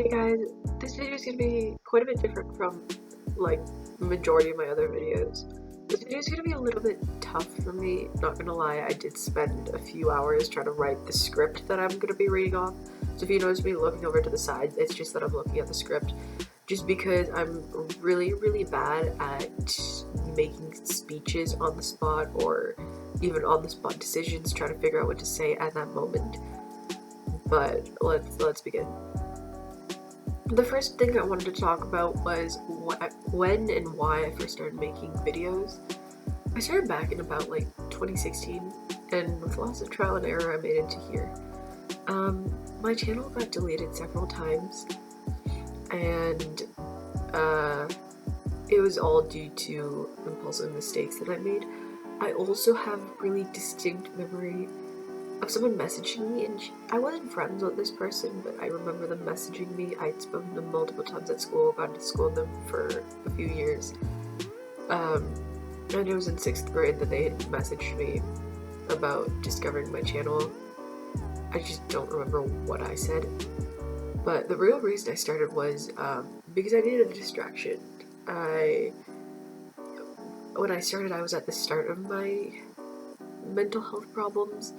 Hey guys, this video is going to be quite a bit different from like the majority of my other videos. This video is going to be a little bit tough for me, not gonna lie. I did spend a few hours trying to write the script that I'm going to be reading off. So if you notice me looking over to the side, it's just that I'm looking at the script. Just because I'm really bad at making speeches on the spot or even on the spot decisions, trying to figure out what to say at that moment. But let's begin. The first thing I wanted to talk about was when and why I first started making videos. I started back in about like 2016, and with lots of trial and error I made it to here. My channel got deleted several times, and it was all due to impulsive mistakes that I made. I also have really distinct memory of someone messaging me, and I wasn't friends with this person, but I remember them messaging me. I'd spoken to them multiple times at school, gone to school with them for a few years, and it was in 6th grade that they had messaged me about discovering my channel. I just don't remember what I said, but the real reason I started was because I needed a distraction. When I started, I was at the start of my mental health problems,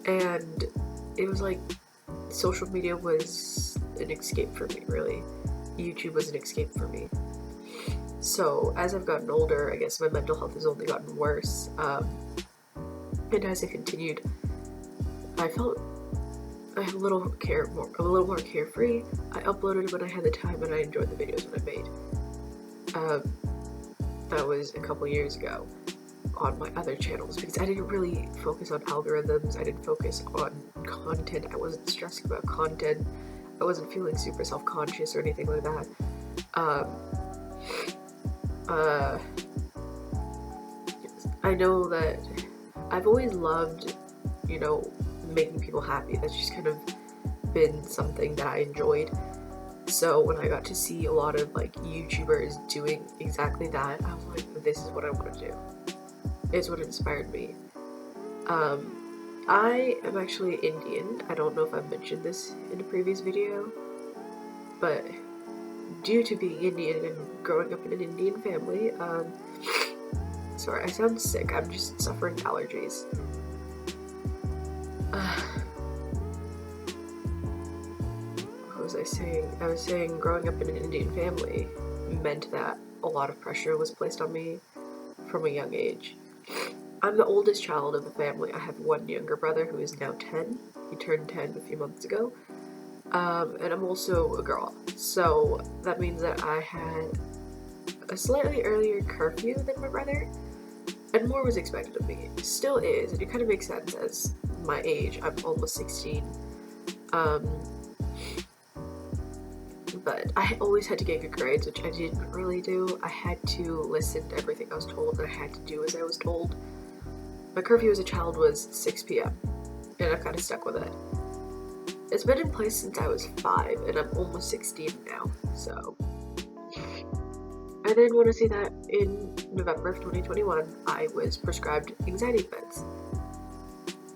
and it was like social media was an escape for me, really. YouTube was an escape for me. So as I've gotten older, I guess my mental health has only gotten worse, and as it continued, I felt a little more carefree. I uploaded when I had the time, and I enjoyed the videos when I made. That was a couple years ago on my other channels, because I didn't really focus on algorithms. I didn't focus on content. I wasn't stressing about content. I wasn't feeling super self-conscious or anything like that. I know that I've always loved, making people happy. That's just kind of been something that I enjoyed. So when I got to see a lot of like YouTubers doing exactly that, I was like, this is what I want to do. It's what inspired me. I am actually Indian. I don't know if I've mentioned this in a previous video, but due to being Indian and growing up in an Indian family, sorry, I sound sick. I'm just suffering allergies. What was I saying? I was saying growing up in an Indian family meant that a lot of pressure was placed on me from a young age. I'm the oldest child of the family. I have one younger brother who is now 10. He turned 10 a few months ago. And I'm also a girl. So that means that I had a slightly earlier curfew than my brother, and more was expected of me. It still is, and it kind of makes sense as my age. I'm almost 16. But I always had to get good grades, which I didn't really do. I had to listen to everything I was told, and I had to do as I was told. My curfew as a child was 6 p.m, and I've kind of stuck with it. It's been in place since I was 5, and I'm almost 16 now, so. I then want to say that in November of 2021, I was prescribed anxiety meds.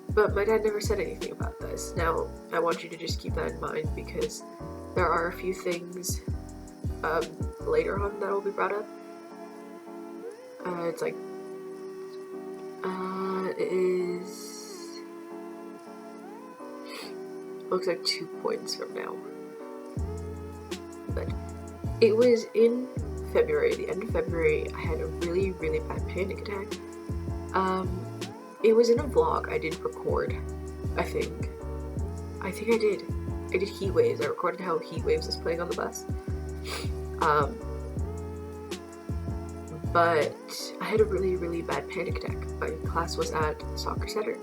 But my dad never said anything about this. Now, I want you to just keep that in mind, because there are a few things later on that will be brought up. It's like, it is, looks like 2 points from now. But it was in February, the end of February. I had a really bad panic attack. It was in a vlog I did record, I think I did. I did heat waves. I recorded how heat waves was playing on the bus. But I had a really bad panic attack. My class was at the soccer center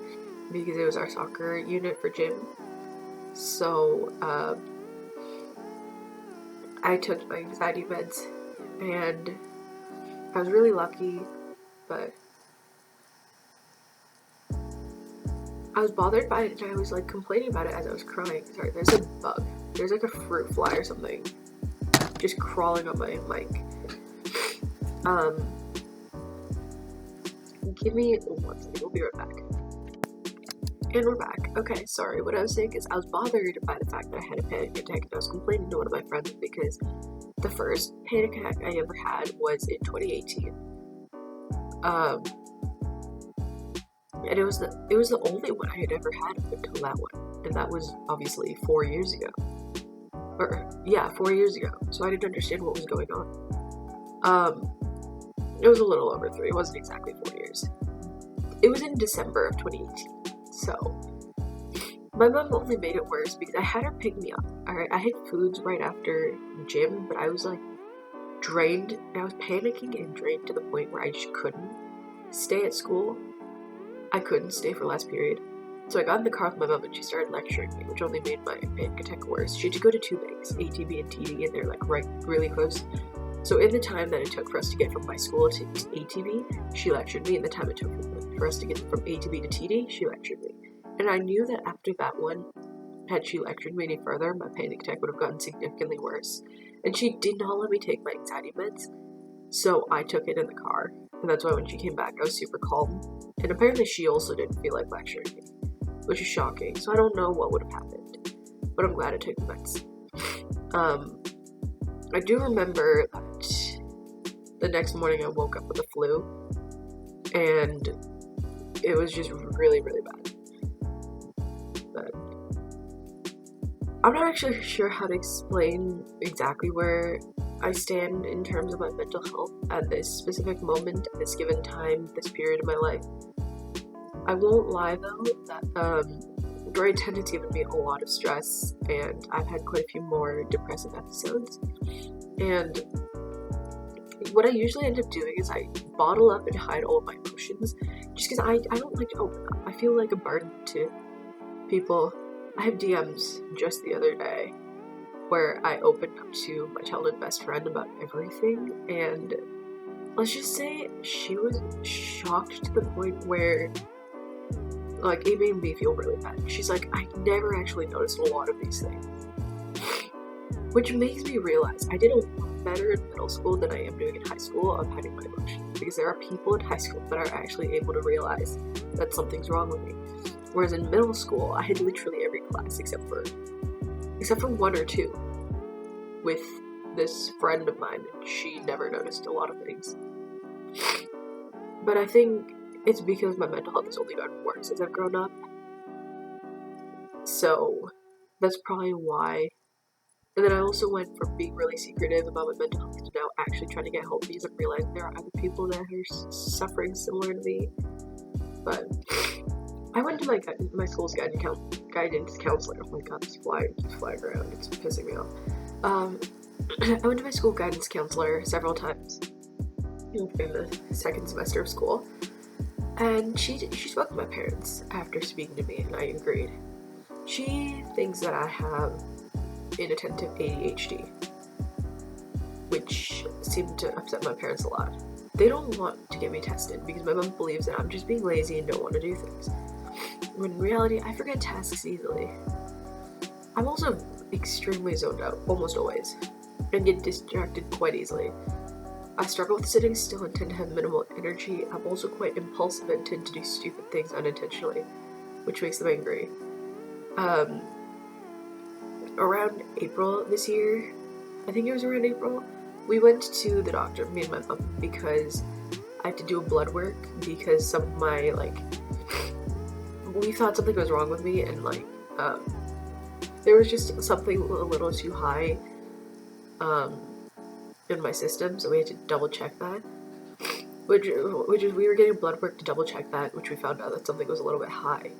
because it was our soccer unit for gym. So I took my anxiety meds, and I was really lucky, but I was bothered by it, and I was like complaining about it as I was crying. Sorry, there's a bug. There's like a fruit fly or something just crawling on my mic. Give me 1 second, we'll be right back. And we're back. Okay, sorry. What I was saying is I was bothered by the fact that I had a panic attack, and I was complaining to one of my friends because the first panic attack I ever had was in 2018. And it was the only one I had ever had up until that one, and that was obviously 4 years ago. 4 years ago. So I didn't understand what was going on. It was a little over 3. It wasn't exactly 4 years. It was in December of 2018. So my mom only made it worse because I had her pick me up. Alright, I had foods right after gym, but I was like drained, and I was panicking and drained to the point where I just couldn't stay at school. I couldn't stay for last period. So I got in the car with my mom and she started lecturing me, which only made my panic attack worse. She had to go to 2 banks, ATB and TD, and they're like right really close. So in the time that it took for us to get from my school to ATB, she lectured me. In the time it took for us to get from ATB to TD, she lectured me. And I knew that after that one, had she lectured me any further, my panic attack would have gotten significantly worse. And she did not let me take my anxiety meds, so I took it in the car. And that's why when she came back, I was super calm. And apparently she also didn't feel like lecturing me, which is shocking. So I don't know what would have happened, but I'm glad I took the meds. I do remember that the next morning I woke up with the flu, and it was just really, really bad. But I'm not actually sure how to explain exactly where I stand in terms of my mental health at this specific moment, at this given time, this period of my life. I won't lie though, that during tendency given me a lot of stress, and I've had quite a few more depressive episodes. And what I usually end up doing is I bottle up and hide all of my emotions, just because I don't like to open up. I feel like a burden to people. I have DMs just the other day where I opened up to my childhood best friend about everything, and let's just say she was shocked to the point where, like, it made me feel really bad. She's like, I never actually noticed a lot of these things. Which makes me realize I did a lot better in middle school than I am doing in high school of hiding my emotions. Because there are people in high school that are actually able to realize that something's wrong with me. Whereas in middle school, I had literally every class except for 1 or 2 with this friend of mine, and she never noticed a lot of things. But I think it's because my mental health has only gotten worse as I've grown up. So that's probably why. And then I also went from being really secretive about my mental health to now actually trying to get help because I'm realizing there are other people that are suffering similar to me. But I went to my school's guidance counselor. Oh my god, it's flying around. It's pissing me off. I went to my school guidance counselor several times in the second semester of school, and she spoke to my parents after speaking to me, and I agreed. She thinks that I have inattentive ADHD, which seemed to upset my parents a lot. They don't want to get me tested because my mom believes that I'm just being lazy and don't want to do things. When in reality, I forget tasks easily. I'm also extremely zoned out, almost always, and get distracted quite easily. I struggle with sitting still and tend to have minimal energy. I'm also quite impulsive and tend to do stupid things unintentionally, which makes them angry. Around April this year, I think it was around April, we went to the doctor, me and my mom, because I had to do a blood work because some of my, we thought something was wrong with me, and there was just something a little too high in my system, so we had to double check that. Which is, we were getting blood work to double check that, which we found out that something was a little bit high.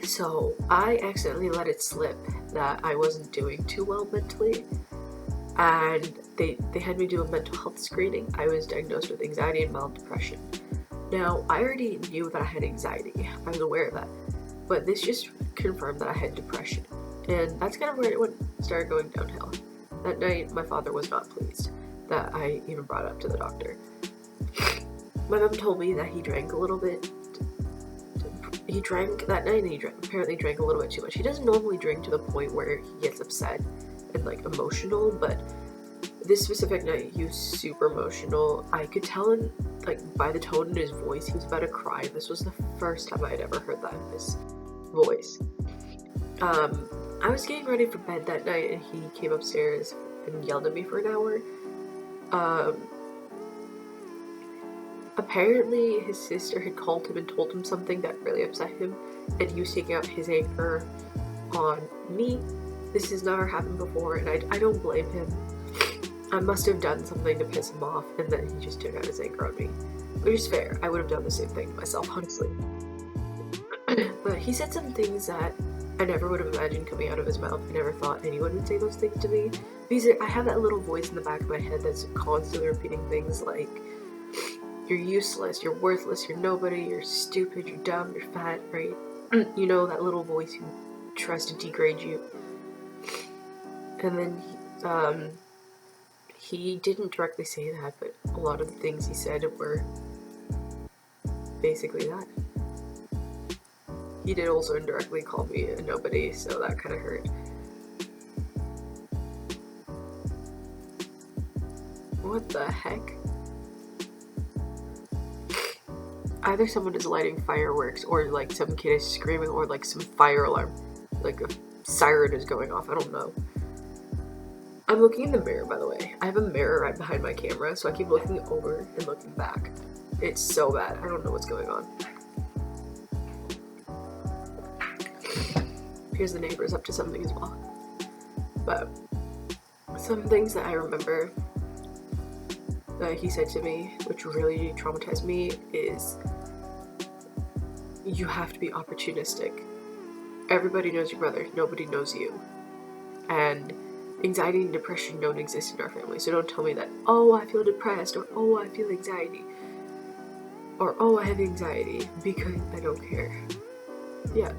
So I accidentally let it slip that I wasn't doing too well mentally, and they had me do a mental health screening. I was diagnosed with anxiety and mild depression. Now, I already knew that I had anxiety. I was aware of that. But this just confirmed that I had depression. And that's kind of where it started going downhill. That night, my father was not pleased that I even brought it up to the doctor. My mom told me that he drank a little bit. He drank that night, and he apparently drank a little bit too much. He doesn't normally drink to the point where he gets upset and emotional, but this specific night, he was super emotional. I could tell in, like, by the tone in his voice, he was about to cry. This was the first time I had ever heard that in his voice. I was getting ready for bed that night, and he came upstairs and yelled at me for an hour. Apparently his sister had called him and told him something that really upset him, and he was taking out his anger on me. This has never happened before, and I don't blame him. I must have done something to piss him off, and then he just took out his anger on me. Which is fair. I would have done the same thing to myself, honestly. But he said some things that I never would have imagined coming out of his mouth. I never thought anyone would say those things to me. Because I have that little voice in the back of my head that's constantly repeating things like, you're useless, you're worthless, you're nobody, you're stupid, you're dumb, you're fat, right? You know, that little voice who tries to degrade you. And then he didn't directly say that, but a lot of the things he said were basically that. He did also indirectly call me a nobody, so that kind of hurt. What the heck? Either someone is lighting fireworks, or like some kid is screaming, or like some fire alarm, like a siren is going off, I don't know. I'm looking in the mirror, by the way. I have a mirror right behind my camera, so I keep looking over and looking back. It's so bad, I don't know what's going on. Here's the neighbors up to something as well. But some things that I remember that he said to me, which really traumatized me, is you have to be opportunistic. Everybody knows your brother, nobody knows you. And anxiety and depression don't exist in our family, so don't tell me that, oh, I feel depressed, or oh, I feel anxiety, or oh, I have anxiety, because I don't care. Yeah.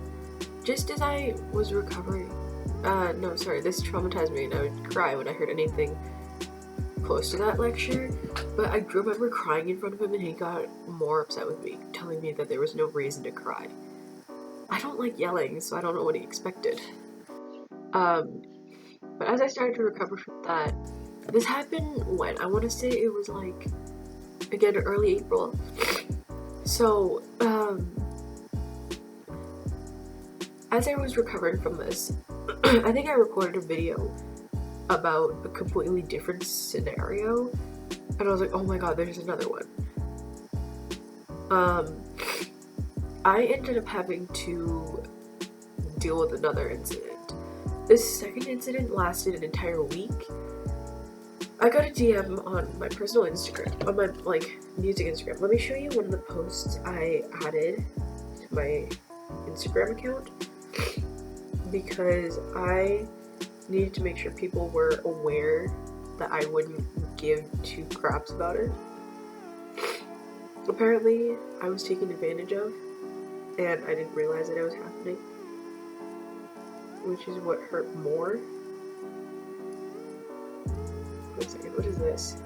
Just as I was recovering, this traumatized me, and I would cry when I heard anything close to that lecture, but I remember crying in front of him, and he got more upset with me, telling me that there was no reason to cry. I don't like yelling, so I don't know what he expected. But as I started to recover from that, this happened when? I want to say it was like, again, early April. So, as I was recovering from this, I think I recorded a video about a completely different scenario, and I was like, oh my god, there's another one. I ended up having to deal with another incident. This second incident lasted an entire week. I got a DM on my personal Instagram, on my, music Instagram. Let me show you one of the posts I added to my Instagram account, because I needed to make sure people were aware that I wouldn't give two craps about it. Apparently, I was taken advantage of, and I didn't realize that it was happening, which is what hurt more. Wait a second, what is this?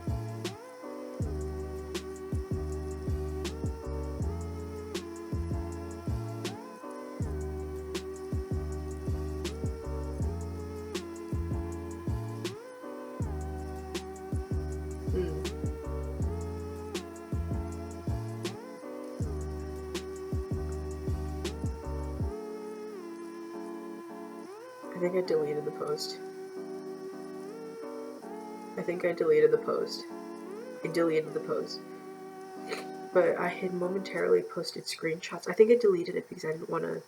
I think I deleted the post. I deleted the post. But I had momentarily posted screenshots. I think I deleted it because I didn't want to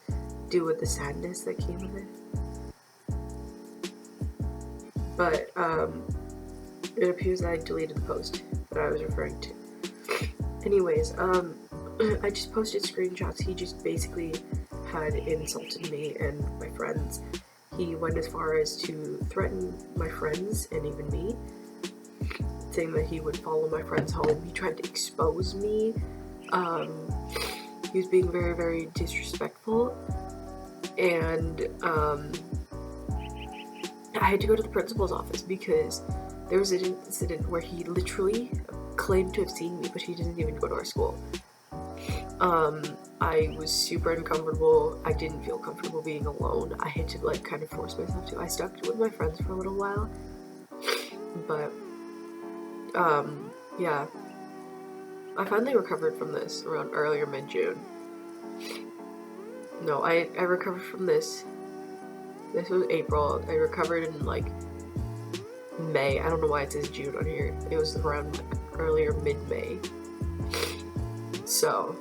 deal with the sadness that came with it. But, it appears that I deleted the post that I was referring to. Anyways, I just posted screenshots. He just basically had insulted me and my friends. He went as far as to threaten my friends and even me, saying that he would follow my friends home. He tried to expose me. He was being very, very disrespectful, and I had to go to the principal's office because there was an incident where he literally claimed to have seen me, but he didn't even go to our school. I was super uncomfortable. I didn't feel comfortable being alone. I had to kind of force myself to. I stuck with my friends for a little while, But, yeah. I finally recovered from this around earlier mid-June. No, I recovered from this. This was April. I recovered in, like, May. I don't know why it says June on here. It was around, like, earlier mid-May. So,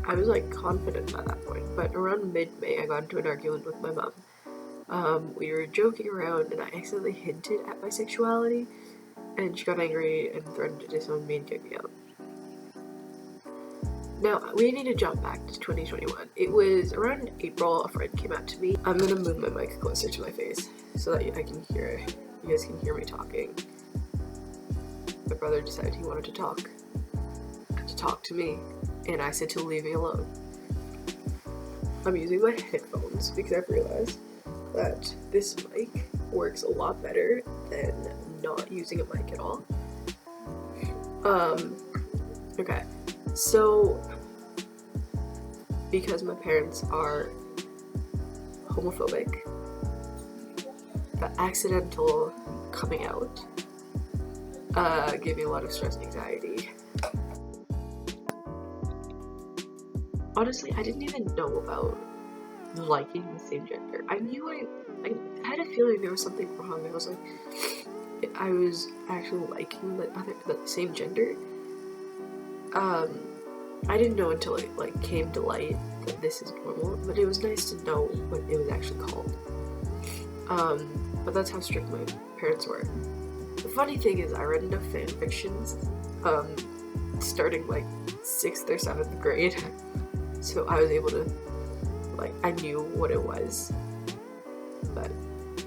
I was, like, confident by that point. But around mid-May, I got into an argument with my mom. We were joking around, and I accidentally hinted at my sexuality, and she got angry and threatened to disown me and kick me out. Now, we need to jump back to 2021. It was around April, a friend came out to me. I'm gonna move my mic closer to my face so that you guys can hear me talking. My brother decided he wanted to talk to me, and I said to leave me alone. I'm using my headphones because I've realized that this mic works a lot better than not using a mic at all. Okay. So, because my parents are homophobic, the accidental coming out gave me a lot of stress and anxiety. Honestly, I didn't even know about liking the same gender. I knew I had a feeling there was something wrong. I was like, I was actually liking the same gender. I didn't know until it like came to light that this is normal, but it was nice to know what it was actually called. But that's how strict my parents were. The funny thing is I read enough fan fictions, starting like 6th or 7th grade, so I was able to, like, I knew what it was. But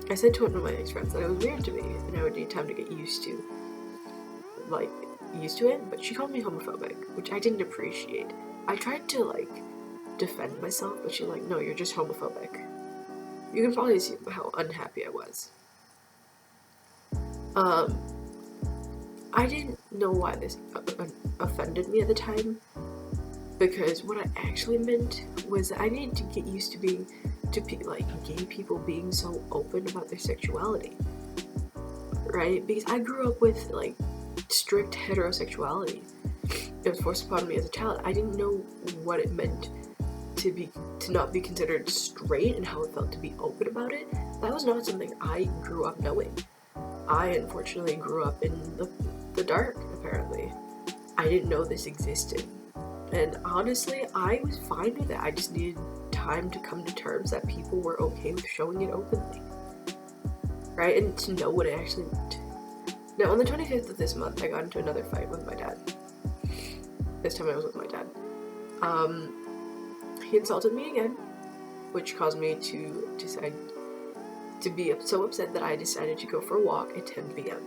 I said to one of my ex-friends that it was weird to me, and I would need time to get used to it, but she called me homophobic, which I didn't appreciate. I tried to, like, defend myself, but she's like, no, you're just homophobic. You can probably see how unhappy I was. I didn't know why this offended me at the time, because what I actually meant was that I needed to get used to gay people being so open about their sexuality, right? Because I grew up with, like, strict heterosexuality. It was forced upon me as a child. I didn't know what it meant to not be considered straight and how it felt to be open about it. That was not something I grew up knowing. I unfortunately grew up in the dark, apparently. I didn't know this existed. And honestly, I was fine with it. I just needed time to come to terms that people were okay with showing it openly. Right? And to know what it actually meant. Now, on the 25th of this month, I got into another fight with my dad. This time I was with my dad. He insulted me again, which caused me to decide to be so upset that I decided to go for a walk at 10 p.m.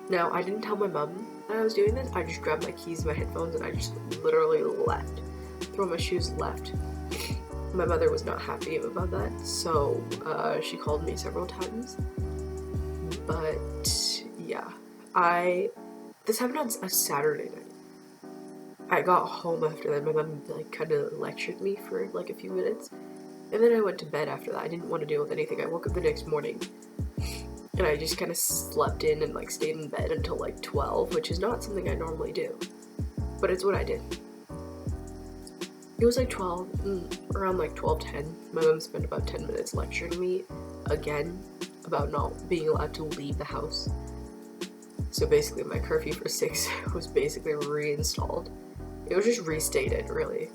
Now, I didn't tell my mom that I was doing this. I just grabbed my keys, my headphones, and I just literally left. Threw my shoes, left. My mother was not happy about that, so she called me several times. But yeah, this happened on a Saturday night. I got home after that. My mom like kind of lectured me for like a few minutes, and then I went to bed after that. I didn't want to deal with anything. I woke up the next morning, and I just kind of slept in and like stayed in bed until like 12, which is not something I normally do, but it's what I did. It was like 12, around like 12:10. My mom spent about 10 minutes lecturing me again about not being allowed to leave the house. So basically my curfew for 6 was basically reinstalled. It was just restated, really.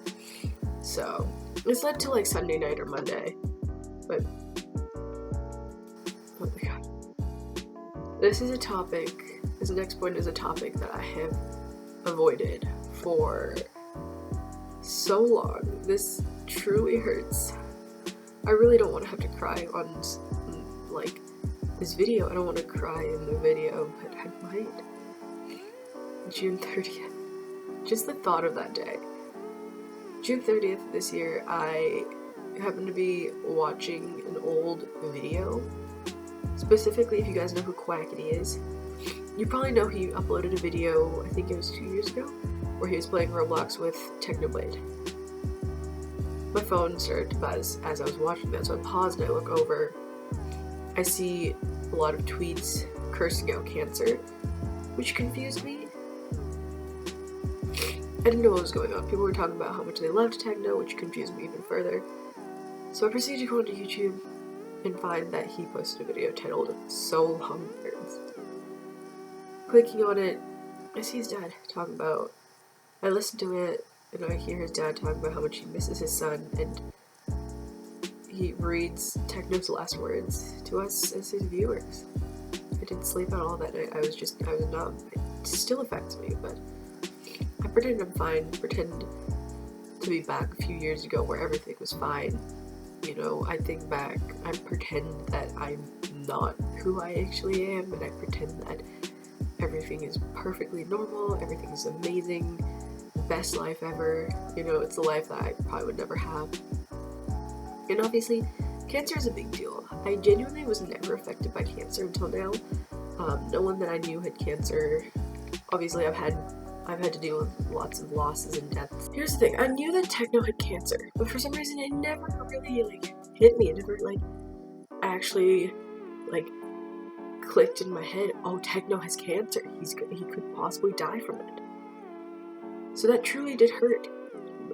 So it's led to like Sunday night or Monday. But oh my god. This next point is a topic that I have avoided for so long. This truly hurts. I really don't want to have to cry on like this video. I don't want to cry in the video, but I might. June 30th. Just the thought of that day. June 30th this year, I happened to be watching an old video. Specifically, if you guys know who Quackity is, you probably know he uploaded a video, I think it was 2 years ago, where he was playing Roblox with Technoblade. My phone started to buzz as I was watching that, so I paused and I look over. I see a lot of tweets cursing out cancer, which confused me. I didn't know what was going on. People were talking about how much they loved techno, which confused me even further. So I proceeded to go onto YouTube and find that he posted a video titled Soul Hungers. Clicking on it, I see his dad talking about, I listen to it, and I hear his dad talking about how much he misses his son, and he reads Techno's last words to us as his viewers. I didn't sleep at all that night. I was numb. It still affects me, but I pretend I'm fine, pretend to be back a few years ago where everything was fine. You know, I think back, I pretend that I'm not who I actually am, and I pretend that everything is perfectly normal, everything is amazing, best life ever. You know, it's a life that I probably would never have. And obviously, cancer is a big deal. I genuinely was never affected by cancer until now. No one that I knew had cancer. Obviously, I've had to deal with lots of losses and deaths. Here's the thing, I knew that Techno had cancer, but for some reason it never really, hit me. It never, actually, clicked in my head, oh, Techno has cancer. He could possibly die from it. So that truly did hurt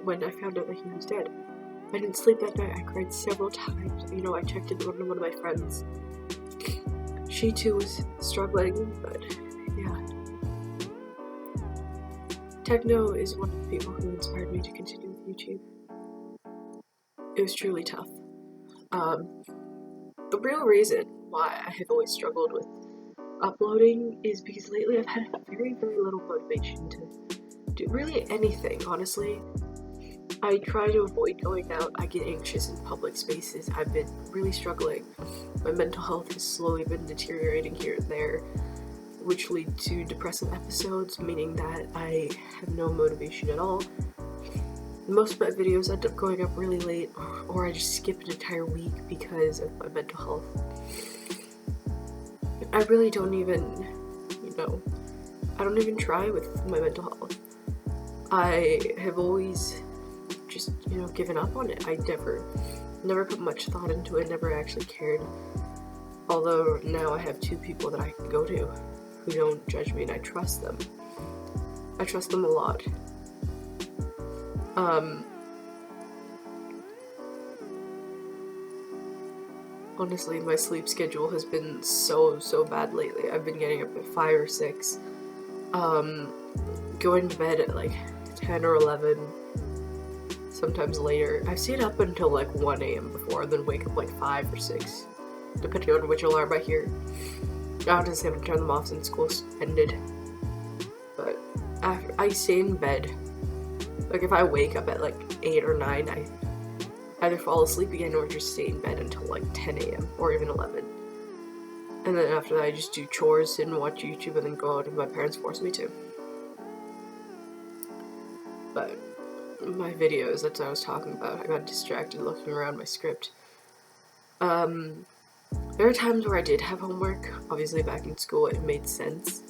when I found out that he was dead. I didn't sleep that night. I cried several times. You know, I checked in on one of my friends. She too was struggling, but yeah. Techno is one of the people who inspired me to continue with YouTube. It was truly tough. The real reason why I have always struggled with uploading is because lately I've had very, very little motivation to do really anything, honestly. I try to avoid going out. I get anxious in public spaces. I've been really struggling. My mental health has slowly been deteriorating here and there, which lead to depressive episodes, meaning that I have no motivation at all. Most of my videos end up going up really late, or I just skip an entire week because of my mental health. I really don't even, I don't even try with my mental health. I have always just, given up on it. I never put much thought into it, never actually cared. Although now I have 2 people that I can go to who don't judge me, and I trust them. I trust them a lot. Honestly, my sleep schedule has been so bad lately. I've been getting up at 5 or 6, going to bed at 10 or 11, sometimes later. I've stayed up until 1 a.m. before, and then wake up 5 or 6, depending on which alarm I hear. I just have to turn them off since school's ended. But I stay in bed. If I wake up at 8 or 9, I either fall asleep again or just stay in bed until 10 a.m. or even 11. And then after that I just do chores and watch YouTube and then go out if my parents force me to. But my videos, that's what I was talking about. I got distracted looking around my script. There are times where I did have homework. Obviously back in school it made sense.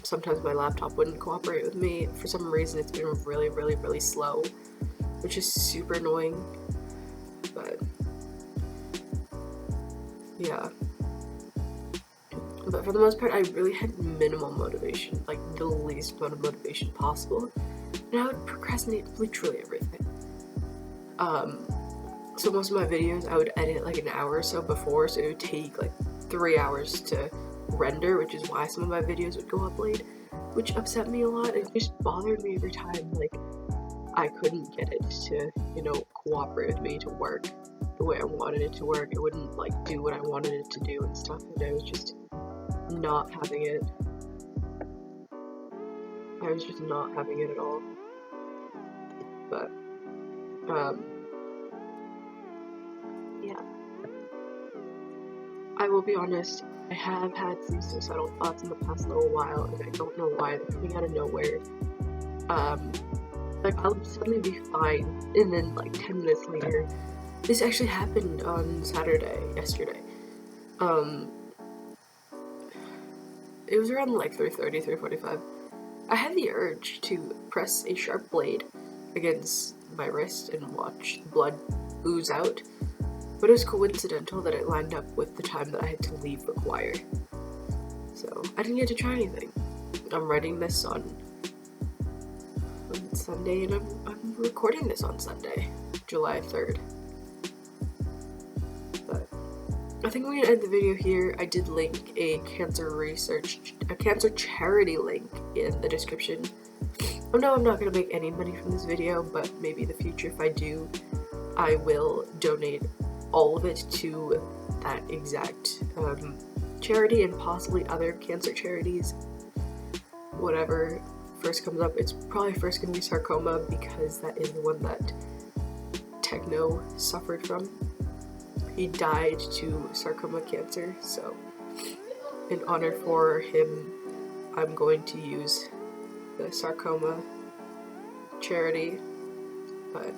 Sometimes my laptop wouldn't cooperate with me. For some reason it's been really slow, which is super annoying. But yeah. But for the most part I really had minimal motivation, the least amount of motivation possible. And I would procrastinate literally everything. So most of my videos I would edit an hour or so before, so it would take 3 hours to render, which is why some of my videos would go up late, which upset me a lot. It just bothered me every time I couldn't get it to, cooperate with me to work the way I wanted it to work. It wouldn't do what I wanted it to do and stuff, and I was just not having it. I was just not having it at all. But yeah. I will be honest, I have had some suicidal thoughts in the past little while, and I don't know why. They're coming out of nowhere. I'll suddenly be fine, and then 10 minutes later, this actually happened on yesterday. It was around 3:30, 3:45. I had the urge to press a sharp blade against my wrist and watch the blood ooze out, but it was coincidental that it lined up with the time that I had to leave the choir. So I didn't get to try anything. I'm writing this on Sunday, and I'm recording this on Sunday, July 3rd. But I think we're gonna end the video here. I did link a cancer charity link in the description. Oh no, I'm not gonna make any money from this video, but maybe in the future, if I do, I will donate all of it to that exact charity and possibly other cancer charities. Whatever first comes up, it's probably first gonna be sarcoma because that is the one that Techno suffered from. He died to sarcoma cancer, so in honor for him, I'm going to use the sarcoma charity, but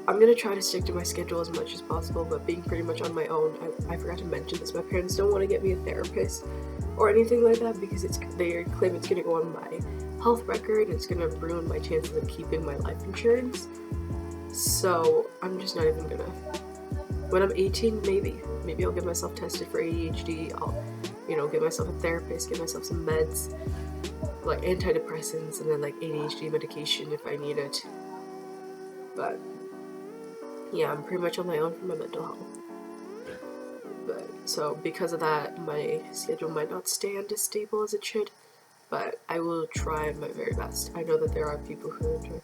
I'm gonna try to stick to my schedule as much as possible, but being pretty much on my own, I forgot to mention this, my parents don't want to get me a therapist or anything like that because they claim it's gonna go on my health record, it's gonna ruin my chances of keeping my life insurance, so I'm just not even gonna. When I'm 18, maybe I'll get myself tested for ADHD, I'll, get myself a therapist, get myself some meds, like antidepressants, and then like ADHD medication if I need it. But yeah, I'm pretty much on my own for my mental health. But so because of that, my schedule might not stand as stable as it should, but I will try my very best. I know that there are people who enjoy,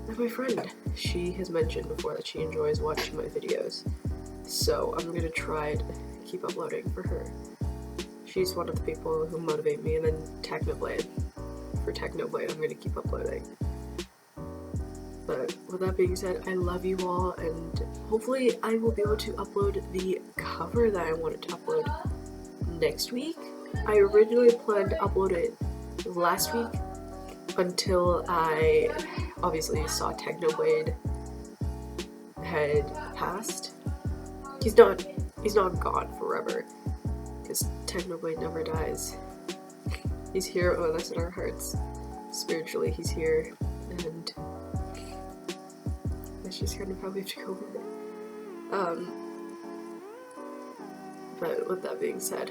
like my friend, she has mentioned before that she enjoys watching my videos, so I'm gonna try to keep uploading for her. She's one of the people who motivate me, and then Technoblade. For Technoblade, I'm gonna keep uploading. But with that being said, I love you all, and hopefully I will be able to upload the cover that I wanted to upload next week. I originally planned to upload it last week until I obviously saw Technoblade had passed. He's not gone forever, because Technoblade never dies. He's here with us in our hearts. Spiritually, he's here, and that's just kind of how we have to go with it. But with that being said,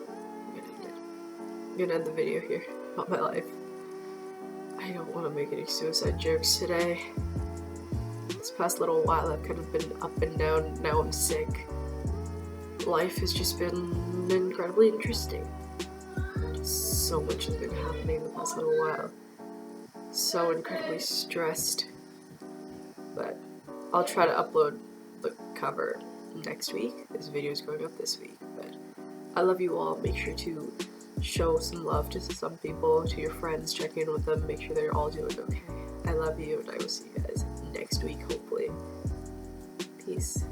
I'm gonna end the video here about my life. I don't want to make any suicide jokes today. This past little while I've kind of been up and down, now I'm sick. Life has just been incredibly interesting. Just so much has been happening the past little while. So incredibly stressed. But I'll try to upload the cover next week. This video is going up this week. But I love you all. Make sure to show some love to some people, to your friends, check in with them, make sure they're all doing okay. I love you, and I will see you guys next week, hopefully. Peace.